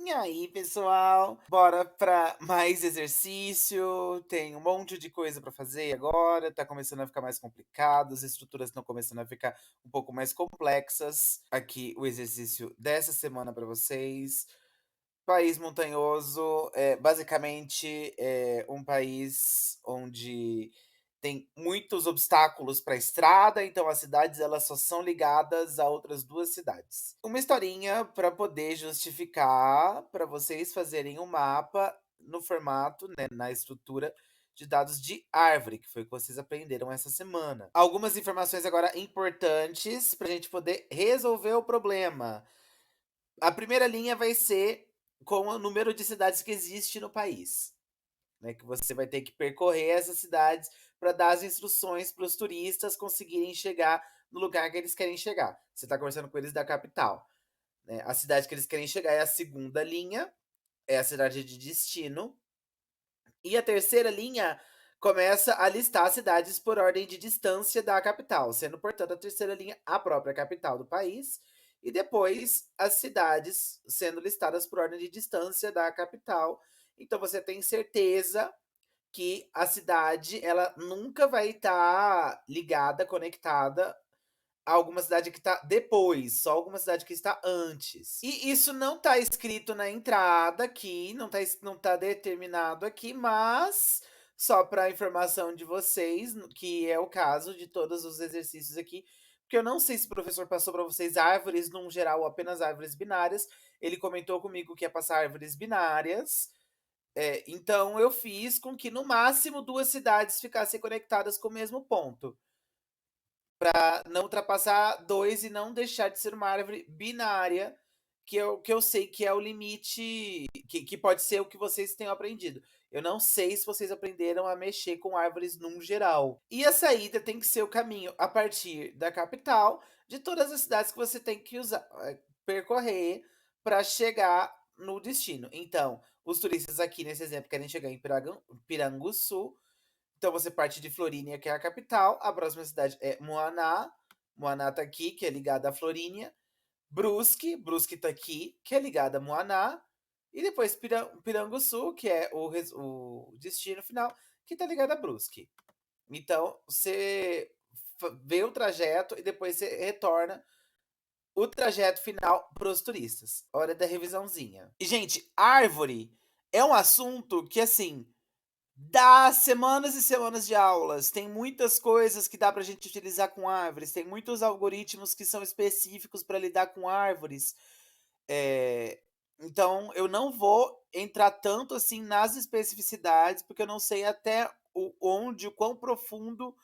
E aí, pessoal? Bora pra mais exercício. Tem um monte de coisa pra fazer agora. Tá começando a ficar mais complicado. As estruturas estão começando a ficar um pouco mais complexas. Aqui o exercício dessa semana pra vocês. País montanhoso é basicamente um país onde tem muitos obstáculos para a estrada, então as cidades elas só são ligadas a outras 2 cidades. Uma historinha para poder justificar para vocês fazerem um mapa no formato, né, na estrutura de dados de árvore, que foi o que vocês aprenderam essa semana. Algumas informações agora importantes para a gente poder resolver o problema. A primeira linha vai ser com o número de cidades que existe no país, né, que você vai ter que percorrer essas cidades para dar as instruções para os turistas conseguirem chegar no lugar que eles querem chegar. Você está conversando com eles da capital, né? A cidade que eles querem chegar é a segunda linha, é a cidade de destino. E a terceira linha começa a listar cidades por ordem de distância da capital, sendo, portanto, a terceira linha a própria capital do país, e depois as cidades sendo listadas por ordem de distância da capital. Então você tem certeza que a cidade ela nunca vai estar ligada, conectada a alguma cidade que está depois, só alguma cidade que está antes. E isso não está escrito na entrada aqui, não tá determinado aqui, mas só para informação de vocês, que é o caso de todos os exercícios aqui, porque eu não sei se o professor passou para vocês árvores num geral ou apenas árvores binárias. Ele comentou comigo que ia passar árvores binárias. Então eu fiz com que no máximo 2 cidades ficassem conectadas com o mesmo ponto, para não ultrapassar 2 e não deixar de ser uma árvore binária, que eu sei que é o limite, que pode ser o que vocês tenham aprendido. Eu não sei se vocês aprenderam a mexer com árvores num geral. E a saída tem que ser o caminho a partir da capital, de todas as cidades que você tem que percorrer para chegar no destino. Então, os turistas aqui nesse exemplo querem chegar em Piranguçu, então você parte de Florínea, que é a capital. A próxima cidade é Moaná. Moaná tá aqui, que é ligada a Florínea. Brusque tá aqui, que é ligada a Moaná. E depois Piranguçu, que é o destino final, que tá ligado a Brusque. Então você vê o trajeto e depois você retorna o trajeto final para os turistas. Hora da revisãozinha. E, gente, árvore é um assunto que, assim, dá semanas e semanas de aulas. Tem muitas coisas que dá pra gente utilizar com árvores. Tem muitos algoritmos que são específicos para lidar com árvores. Eh, então eu não vou entrar tanto assim nas especificidades, porque eu não sei até o quão profundo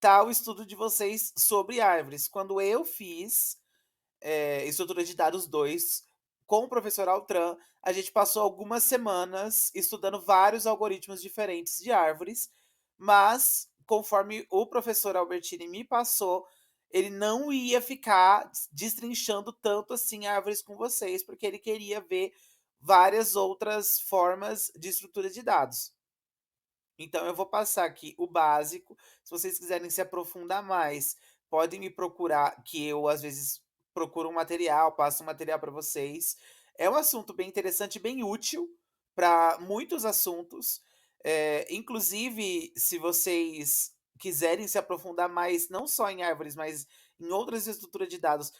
tá o estudo de vocês sobre árvores. Quando eu fiz Estrutura de Dados 2 com o professor Altran, a gente passou algumas semanas estudando vários algoritmos diferentes de árvores, mas conforme o professor Albertini me passou, ele não ia ficar destrinchando tanto assim árvores com vocês, porque ele queria ver várias outras formas de estrutura de dados. Então eu vou passar aqui o básico. Se vocês quiserem se aprofundar mais, podem me procurar, que eu às vezes procuro um material, passo um material para vocês. É um assunto bem interessante, bem útil para muitos assuntos. Inclusive, se vocês quiserem se aprofundar mais, não só em árvores, mas em outras estruturas de dados,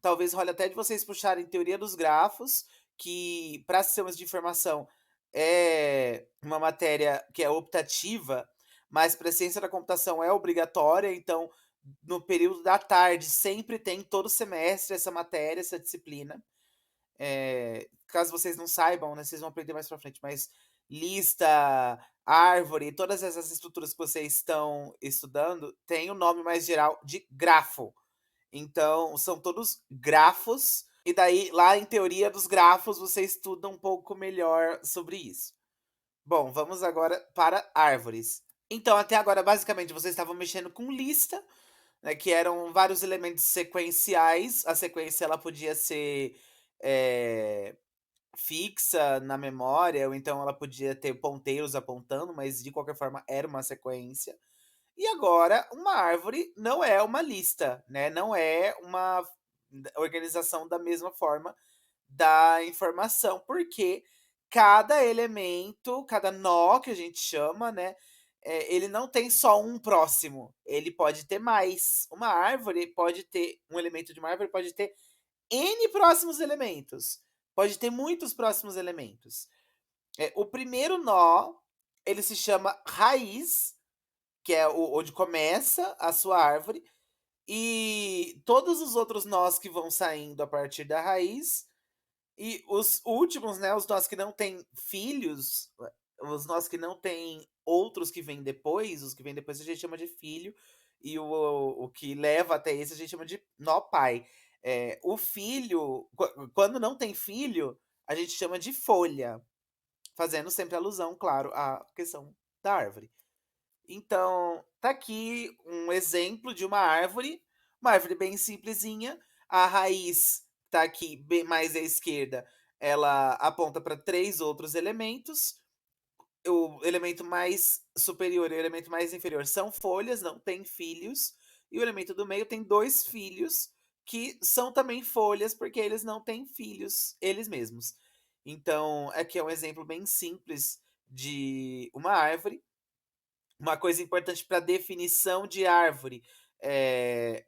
talvez role até de vocês puxarem teoria dos grafos, que para sistemas de informação é uma matéria que é optativa, mas para ciência da computação é obrigatória. Então, no período da tarde, sempre tem, todo semestre, essa matéria, essa disciplina. Caso vocês não saibam, né, vocês vão aprender mais pra frente, mas lista, árvore, todas essas estruturas que vocês estão estudando, tem o nome mais geral de grafo. Então, são todos grafos, e daí, lá em teoria dos grafos, você estuda um pouco melhor sobre isso. Bom, vamos agora para árvores. Então, até agora, basicamente, vocês estavam mexendo com lista, né, que eram vários elementos sequenciais. A sequência ela podia ser eh, fixa na memória, ou então ela podia ter ponteiros apontando, mas de qualquer forma era uma sequência. E agora, uma árvore não é uma lista, né? Não é uma organização da mesma forma da informação, porque cada elemento, cada nó que a gente chama, né, ele não tem só um próximo, ele pode ter mais. Uma árvore pode ter um elemento de uma árvore pode ter N próximos elementos, pode ter muitos próximos elementos. O primeiro nó, ele se chama raiz, que é o onde começa a sua árvore, e todos os outros nós que vão saindo a partir da raiz, e os últimos, né, os nós que não têm filhos, os nós que não têm outros que vêm depois, os que vêm depois a gente chama de filho, e o que leva até esse a gente chama de nó pai. O filho, quando não tem filho, a gente chama de folha, fazendo sempre alusão, claro, à questão da árvore. Então, tá aqui um exemplo de uma árvore bem simplesinha. A raiz tá aqui bem mais à esquerda, ela aponta para 3 outros elementos. O elemento mais superior e o elemento mais inferior são folhas, não tem filhos. E o elemento do meio tem 2 filhos, que são também folhas, porque eles não têm filhos eles mesmos. Então, aqui é um exemplo bem simples de uma árvore. Uma coisa importante para definição de árvore,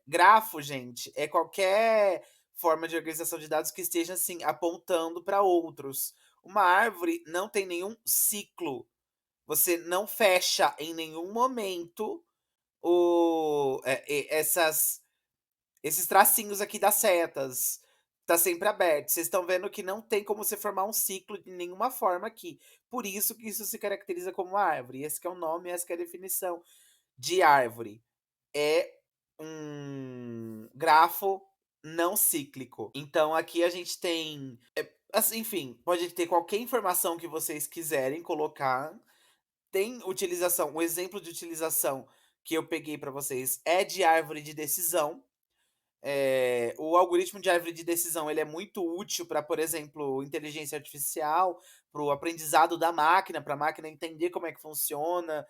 grafo, gente, é qualquer forma de organização de dados que esteja, assim, apontando para outros. Uma árvore não tem nenhum ciclo, você não fecha em nenhum momento esses tracinhos aqui das setas, tá sempre aberto. Vocês estão vendo que não tem como você formar um ciclo de nenhuma forma aqui. Por isso que isso se caracteriza como uma árvore. Esse que é o nome, essa que é a definição de árvore. É um grafo não cíclico. Então aqui a gente tem, assim, enfim, pode ter qualquer informação que vocês quiserem colocar. Tem utilização, o exemplo de utilização que eu peguei para vocês é de árvore de decisão. O algoritmo de árvore de decisão ele é muito útil para, por exemplo, inteligência artificial, para o aprendizado da máquina, para a máquina entender como é que funciona,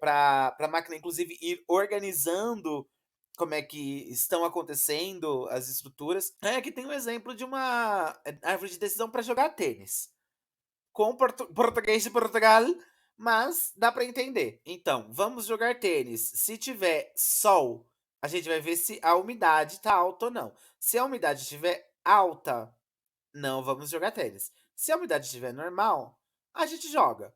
para a máquina, inclusive, ir organizando como é que estão acontecendo as estruturas. Aqui tem um exemplo de uma árvore de decisão para jogar tênis, com português de Portugal, mas dá para entender. Então, vamos jogar tênis. Se tiver sol, a gente vai ver se a umidade tá alta ou não. Se a umidade estiver alta, não vamos jogar tênis. Se a umidade estiver normal, a gente joga.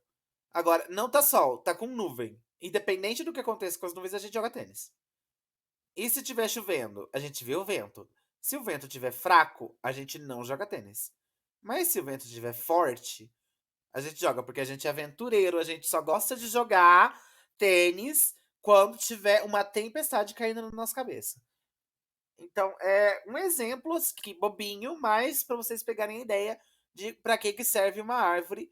Agora, não tá sol, tá com nuvem. Independente do que aconteça com as nuvens, a gente joga tênis. E se tiver chovendo, a gente vê o vento. Se o vento estiver fraco, a gente não joga tênis. Mas se o vento estiver forte, a gente joga, porque a gente é aventureiro, a gente só gosta de jogar tênis quando tiver uma tempestade caindo na nossa cabeça. Então, é um exemplo que bobinho, mas para vocês pegarem a ideia de para que serve uma árvore,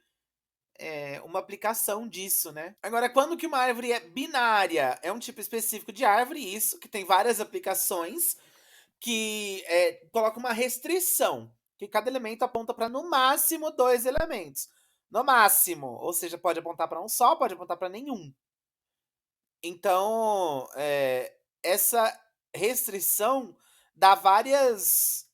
uma aplicação disso, né? Agora, quando que uma árvore é binária? É um tipo específico de árvore, isso, que tem várias aplicações, que coloca uma restrição, que cada elemento aponta para no máximo 2 elementos. No máximo, ou seja, pode apontar para um só, pode apontar para nenhum. Então, essa restrição dá várias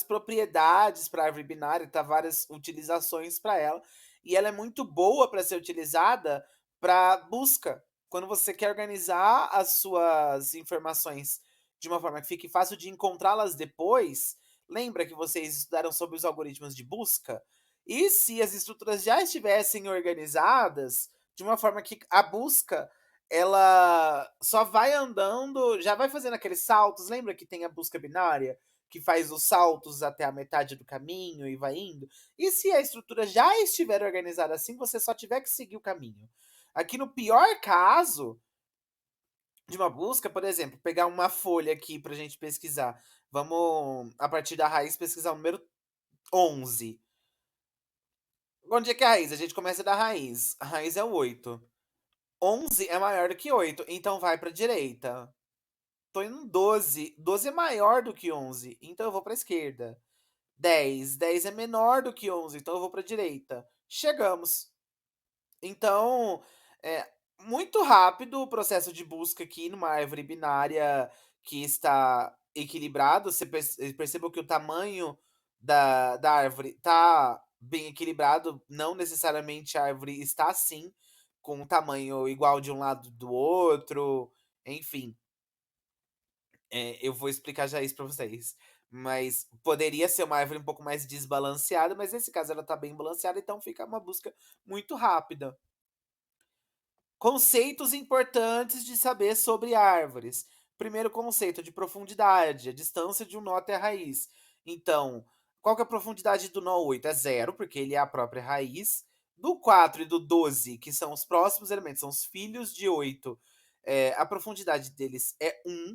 propriedades para a árvore binária, dá várias utilizações para ela, e ela é muito boa para ser utilizada para busca. Quando você quer organizar as suas informações de uma forma que fique fácil de encontrá-las depois, lembra que vocês estudaram sobre os algoritmos de busca? E se as estruturas já estivessem organizadas de uma forma que a busca ela só vai andando, já vai fazendo aqueles saltos. Lembra que tem a busca binária, que faz os saltos até a metade do caminho e vai indo? E se a estrutura já estiver organizada assim, você só tiver que seguir o caminho? Aqui no pior caso de uma busca, por exemplo, pegar uma folha aqui pra gente pesquisar. Vamos, a partir da raiz, pesquisar o número 11. Onde é que é a raiz? A gente começa da raiz. A raiz é o 8. 11 é maior do que 8, então vai pra direita. Tô indo 12. 12 é maior do que 11, então eu vou pra esquerda. 10. 10 é menor do que 11, então eu vou pra direita. Chegamos. Então, é muito rápido o processo de busca aqui numa árvore binária que está equilibrado. Você percebeu que o tamanho da árvore tá bem equilibrado, não necessariamente a árvore está assim, com um tamanho igual de um lado do outro, enfim, eu vou explicar já isso pra vocês. Mas poderia ser uma árvore um pouco mais desbalanceada, mas nesse caso ela tá bem balanceada, então fica uma busca muito rápida. Conceitos importantes de saber sobre árvores. Primeiro conceito de profundidade, a distância de um nó até a raiz. Então, qual que é a profundidade do nó 8? É zero, porque ele é a própria raiz. Do 4 e do 12, que são os próximos elementos, são os filhos de 8, a profundidade deles é 1.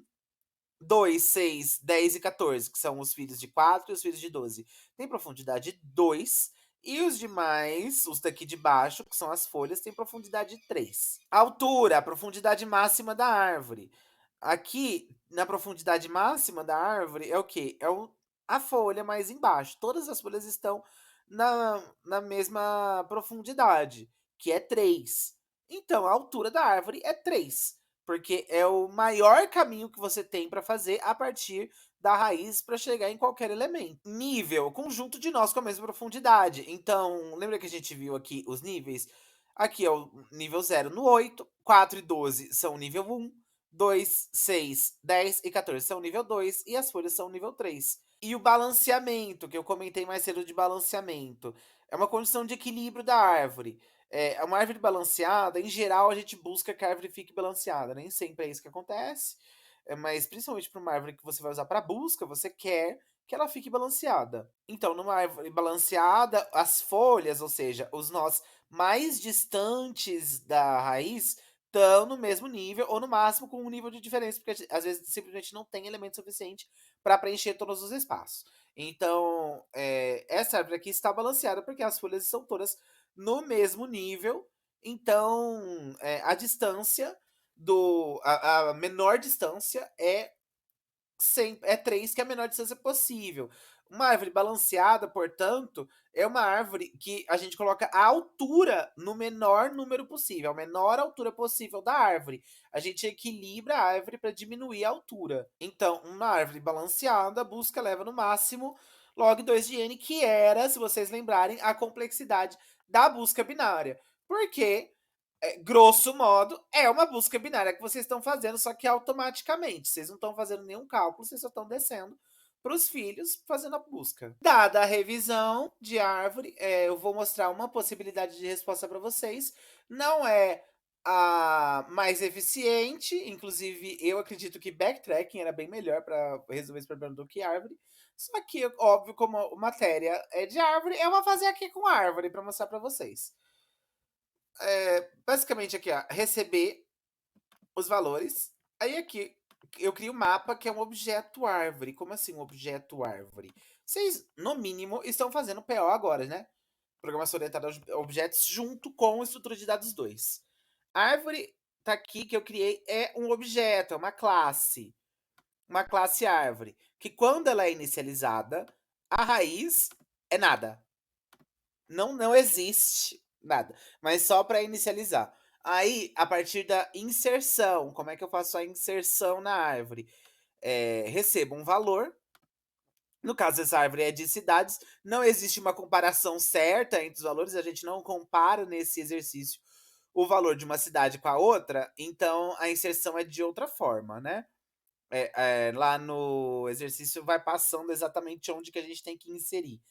2, 6, 10 e 14, que são os filhos de 4 e os filhos de 12. Tem profundidade 2. E os demais, os daqui de baixo, que são as folhas, têm profundidade 3. Altura, a profundidade máxima da árvore. Aqui, na profundidade máxima da árvore, é o quê? A folha mais embaixo. Todas as folhas estão na mesma profundidade, que é 3. Então, a altura da árvore é 3, porque é o maior caminho que você tem para fazer a partir da raiz para chegar em qualquer elemento. Nível, conjunto de nós com a mesma profundidade. Então, lembra que a gente viu aqui os níveis? Aqui é o nível 0 no 8, 4 e 12 são nível 1, 2, 6, 10 e 14 são nível 2 e as folhas são nível 3. E o balanceamento, que eu comentei mais cedo de balanceamento, é uma condição de equilíbrio da árvore. Uma árvore balanceada, em geral, a gente busca que a árvore fique balanceada. Nem sempre é isso que acontece, mas principalmente para uma árvore que você vai usar para busca, você quer que ela fique balanceada. Então, numa árvore balanceada, as folhas, ou seja, os nós mais distantes da raiz, estão no mesmo nível, ou no máximo com um nível de diferença, porque às vezes simplesmente não tem elemento suficiente para preencher todos os espaços. Então, essa árvore aqui está balanceada porque as folhas estão todas no mesmo nível. Então, a distância a menor distância é 3, que é a menor distância possível. Uma árvore balanceada, portanto, é uma árvore que a gente coloca a altura no menor número possível, a menor altura possível da árvore. A gente equilibra a árvore para diminuir a altura. Então, uma árvore balanceada busca leva no máximo log 2 de n, que era, se vocês lembrarem, a complexidade da busca binária. Porque grosso modo, é uma busca binária que vocês estão fazendo, só que automaticamente. Vocês não estão fazendo nenhum cálculo, vocês só estão descendo para os filhos fazendo a busca. Dada a revisão de árvore, eu vou mostrar uma possibilidade de resposta para vocês. Não é a mais eficiente, inclusive eu acredito que backtracking era bem melhor para resolver esse problema do que árvore. Só que, óbvio, como matéria é de árvore, eu vou fazer aqui com árvore para mostrar para vocês. Basicamente aqui, ó, receber os valores. Aí aqui eu crio um mapa que é um objeto árvore. Como assim um objeto árvore? Vocês, no mínimo, estão fazendo PO agora, né? Programação orientada a objetos junto com estrutura de dados 2. A árvore tá aqui que eu criei é um objeto, é uma classe. Uma classe árvore. Que quando ela é inicializada, a raiz é nada. Não existe nada, mas só para inicializar. Aí, a partir da inserção, como é que eu faço a inserção na árvore? Recebo um valor. No caso, essa árvore é de cidades. Não existe uma comparação certa entre os valores. A gente não compara nesse exercício o valor de uma cidade com a outra. Então, a inserção é de outra forma, né? Lá no exercício vai passando exatamente onde que a gente tem que inserir.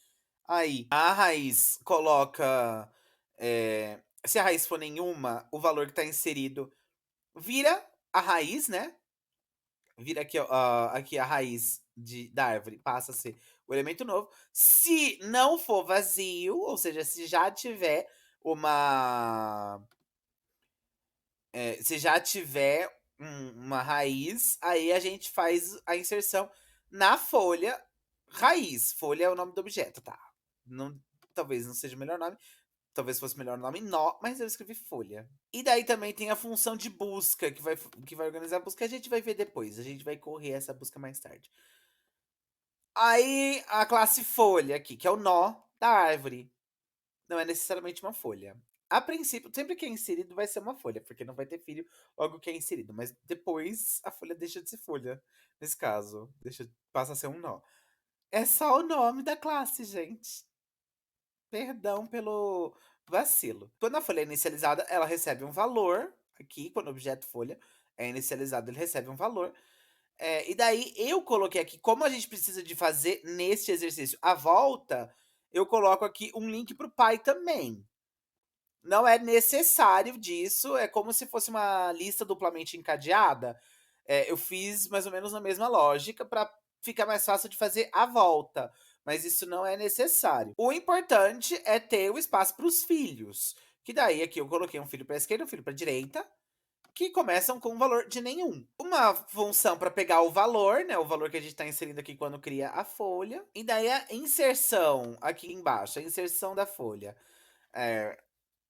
Aí, a raiz coloca. Se a raiz for nenhuma, o valor que está inserido vira a raiz, né? Vira aqui, ó, aqui a raiz da árvore, passa a ser o elemento novo. Se não for vazio, ou seja, se já tiver uma. Se já tiver uma raiz, aí a gente faz a inserção na folha raiz. Folha é o nome do objeto, tá? Não, talvez não seja o melhor nome. Talvez fosse melhor o nome nó, mas eu escrevi folha. E daí também tem a função de busca, que vai organizar a busca. A gente vai ver depois. A gente vai correr essa busca mais tarde. Aí a classe folha aqui, que é o nó da árvore. Não é necessariamente uma folha. A princípio, sempre que é inserido vai ser uma folha, porque não vai ter filho logo que é inserido. Mas depois a folha deixa de ser folha. Nesse caso, passa a ser um nó. É só o nome da classe, gente. Perdão pelo vacilo. Quando a folha é inicializada, ela recebe um valor aqui, quando o objeto folha é inicializado, ele recebe um valor. E daí eu coloquei aqui, como a gente precisa de fazer neste exercício a volta, eu coloco aqui um link para o pai também. Não é necessário disso, é como se fosse uma lista duplamente encadeada. Eu fiz mais ou menos na mesma lógica para ficar mais fácil de fazer a volta, mas isso não é necessário. O importante é ter o espaço para os filhos, que daí aqui eu coloquei um filho para a esquerda, um filho para a direita, que começam com um valor de nenhum. Uma função para pegar o valor, né, o valor que a gente está inserindo aqui quando cria a folha, e daí a inserção aqui embaixo, a inserção da folha. Eh,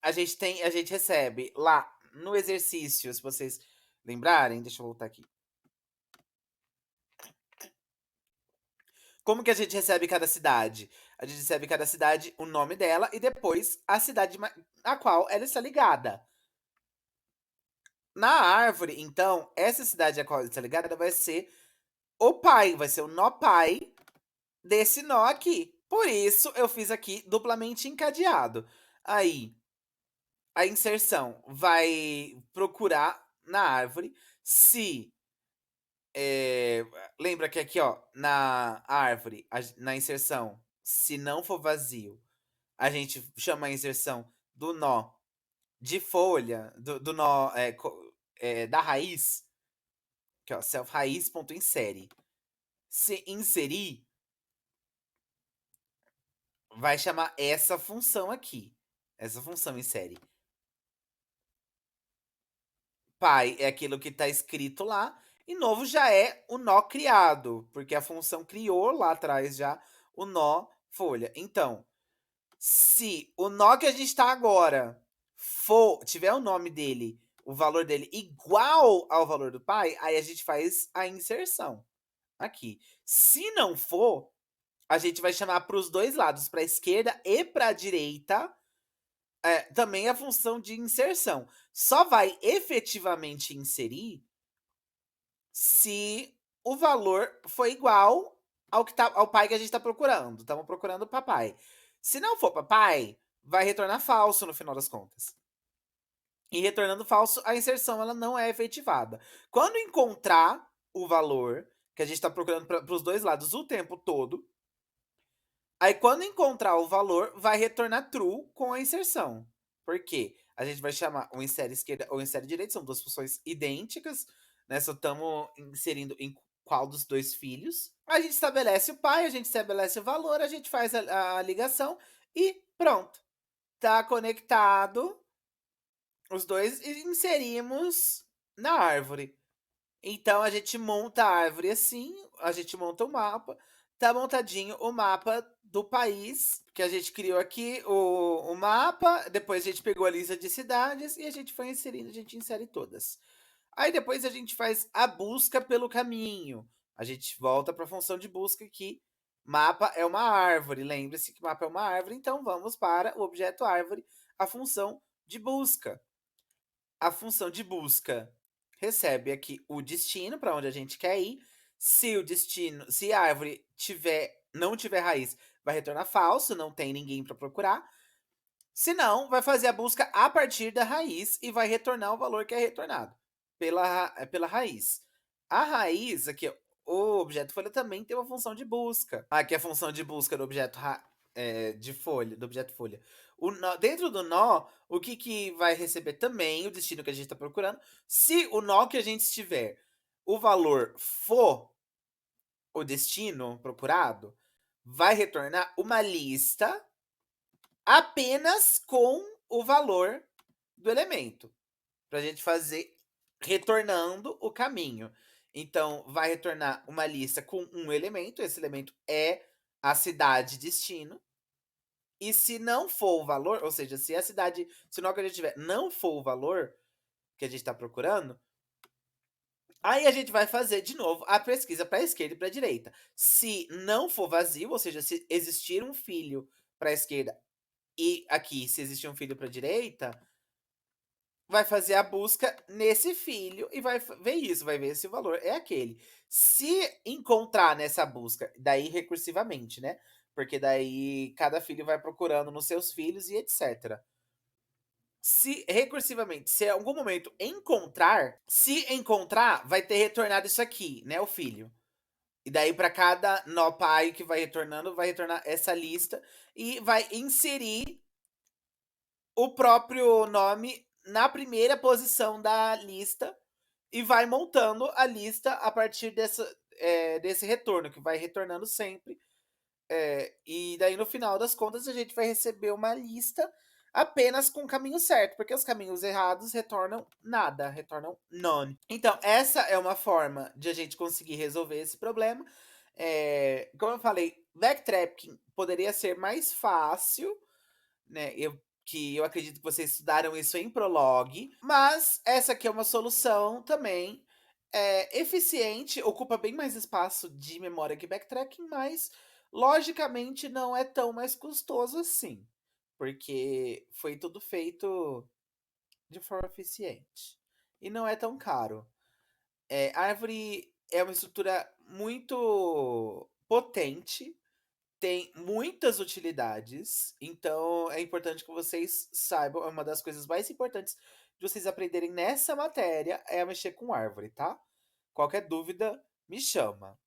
a gente recebe lá no exercício, se vocês lembrarem, deixa eu voltar aqui. Como que a gente recebe cada cidade? A gente recebe cada cidade o nome dela e depois a cidade a qual ela está ligada. Na árvore, então, essa cidade a qual ela está ligada vai ser o pai, vai ser o nó pai desse nó aqui. Por isso eu fiz aqui duplamente encadeado. Aí, a inserção vai procurar na árvore se lembra que aqui, ó, na árvore, na inserção, se não for vazio, a gente chama a inserção do nó de folha, do nó da raiz, que é self raiz.insere. Se inserir, vai chamar essa função aqui. Essa função insere. Pai é aquilo que está escrito lá, e novo já é o nó criado, porque a função criou lá atrás já o nó folha. Então, se o nó que a gente está agora tiver o nome dele, o valor dele igual ao valor do pai, aí a gente faz a inserção aqui. Se não for, a gente vai chamar para os dois lados, para a esquerda e para a direita, também a função de inserção. Só vai efetivamente inserir se o valor for igual ao pai que a gente está procurando. Estamos procurando o papai. Se não for papai, vai retornar falso no final das contas. E retornando falso, a inserção ela não é efetivada. Quando encontrar o valor que a gente está procurando para os dois lados o tempo todo, aí quando encontrar o valor, vai retornar true com a inserção. Por quê? A gente vai chamar o insere esquerda ou insere direita, são duas funções idênticas, né? Só estamos inserindo em qual dos dois filhos. A gente estabelece o pai, a gente estabelece o valor, a gente faz a ligação e pronto. Tá conectado os dois e inserimos na árvore. Então a gente monta a árvore assim, a gente monta o mapa, tá montadinho o mapa do país, que a gente criou aqui o mapa, depois a gente pegou a lista de cidades e a gente foi inserindo, a gente insere todas. Aí depois a gente faz a busca pelo caminho. A gente volta para a função de busca aqui. Mapa é uma árvore, lembre-se que mapa é uma árvore, então vamos para o objeto árvore, a função de busca. A função de busca recebe aqui o destino para onde a gente quer ir. Se a árvore não tiver raiz, vai retornar falso, não tem ninguém para procurar. Se não, vai fazer a busca a partir da raiz e vai retornar o valor que é retornado pela raiz. A raiz, aqui, ó, o objeto folha também tem uma função de busca. Aqui a função de busca do objeto de folha, do objeto folha. Dentro do nó, o que vai receber também o destino que a gente está procurando. Se o nó que a gente estiver, o valor for o destino procurado, vai retornar uma lista apenas com o valor do elemento, para a gente fazer retornando o caminho. Então, vai retornar uma lista com um elemento, esse elemento é a cidade destino. E se não for o valor, ou seja, se se o nó que a gente tiver não for o valor que a gente está procurando, aí a gente vai fazer de novo a pesquisa para a esquerda e para a direita. Se não for vazio, ou seja, se existir um filho para a esquerda e aqui, se existir um filho para a direita, vai fazer a busca nesse filho e vai ver isso, vai ver se o valor é aquele. Se encontrar nessa busca, daí recursivamente, né, porque daí cada filho vai procurando nos seus filhos e etcétera. Se recursivamente, se em algum momento encontrar, se encontrar, vai ter retornado isso aqui, né, o filho. E daí para cada nó pai que vai retornando, vai retornar essa lista e vai inserir o próprio nome na primeira posição da lista e vai montando a lista a partir desse retorno, que vai retornando sempre. E daí no final das contas a gente vai receber uma lista apenas com o caminho certo, porque os caminhos errados retornam nada, retornam none. Então, essa é uma forma de a gente conseguir resolver esse problema. Como eu falei, backtracking poderia ser mais fácil, né, eu acredito que vocês estudaram isso em Prolog, mas essa aqui é uma solução também, eficiente, ocupa bem mais espaço de memória que backtracking, mas logicamente não é tão mais custoso assim, porque foi tudo feito de forma eficiente. E não é tão caro. Árvore é uma estrutura muito potente, tem muitas utilidades, então é importante que vocês saibam, é uma das coisas mais importantes de vocês aprenderem nessa matéria é mexer com árvore, tá? Qualquer dúvida, me chama.